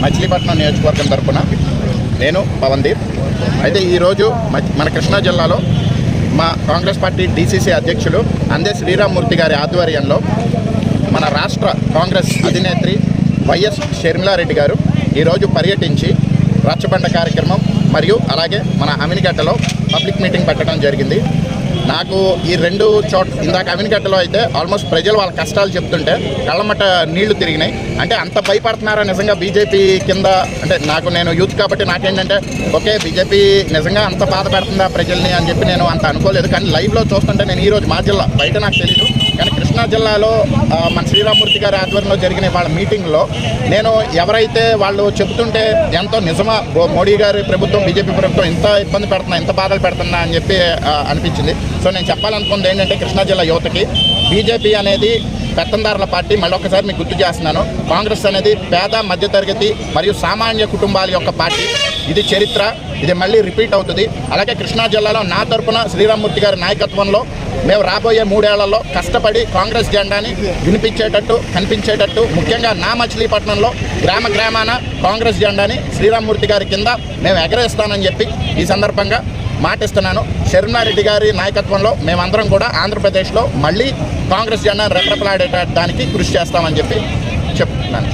మచిలీపట్నం నియోజకవర్గం తరపున నేను పవన్దీప్. అయితే ఈరోజు మన కృష్ణా జిల్లాలో మా కాంగ్రెస్ పార్టీ డీసీసీ అధ్యక్షులు అందే శ్రీరామ్మూర్తి గారి ఆధ్వర్యంలో మన రాష్ట్ర కాంగ్రెస్ అధినేత్రి వైఎస్ షర్మిలారెడ్డి గారు ఈరోజు పర్యటించి రచ్చబండ కార్యక్రమం మరియు అలాగే మన అమినిగడ్డలో పబ్లిక్ మీటింగ్ పెట్టడం జరిగింది. నాకు ఈ రెండు ఇందాక అమినిగడ్డలో అయితే ఆల్మోస్ట్ ప్రజలు వాళ్ళ కష్టాలు చెప్తుంటే కళ్ళమట్ట నీళ్లు తిరిగినాయి. అంటే అంత భయపడుతున్నారా నిజంగా బీజేపీ కింద? అంటే నేను యూత్ కాబట్టి నాకేంటంటే ఓకే బీజేపీ నిజంగా అంత బాధ పెడుతుందా ప్రజల్ని అని చెప్పి నేను అంత అనుకోలేదు. కానీ లైవ్లో చూస్తుంటే నేను ఈరోజు మా జిల్లా బయట నాకు తెలీదు, కానీ కృష్ణా జిల్లాలో మన శ్రీరామ్మూర్తి గారి ఆధ్వర్యంలో జరిగిన వాళ్ళ మీటింగ్లో నేను ఎవరైతే వాళ్ళు చెబుతుంటే ఎంతో నిజమా మోడీ గారి ప్రభుత్వం బీజేపీ ప్రభుత్వం ఇంత ఇబ్బంది పెడుతున్నా ఇంత బాధలు పెడుతున్నా అని చెప్పి అనిపించింది. సో నేను చెప్పాలనుకుంది ఏంటంటే కృష్ణా జిల్లా యువతకి బీజేపీ అనేది పెత్తందారుల పార్టీ. మళ్ళొకసారి మీకు గుర్తు చేస్తున్నాను, కాంగ్రెస్ అనేది పేద మధ్యతరగతి మరియు సామాన్య కుటుంబాల యొక్క పార్టీ. ఇది చరిత్ర, ఇది మళ్ళీ రిపీట్ అవుతుంది. అలాగే కృష్ణా జిల్లాలో నా తరపున శ్రీరామ్మూర్తి గారి నాయకత్వంలో మేము రాబోయే 3 ఏళ్లలో కష్టపడి కాంగ్రెస్ జెండాని వినిపించేటట్టు కనిపించేటట్టు, ముఖ్యంగా నా మచిలీపట్నంలో గ్రామాన కాంగ్రెస్ జెండాని శ్రీరామ్మూర్తి గారి కింద మేము ఎగరేస్తానని చెప్పి ఈ సందర్భంగా మాటిస్తున్నాను. షర్మిలారెడ్డి గారి నాయకత్వంలో మేమందరం కూడా ఆంధ్రప్రదేశ్లో మళ్ళీ కాంగ్రెస్ జెండాను రెపరెపలాడేటానికి కృషి చేస్తామని చెప్పి చెప్తున్నాను.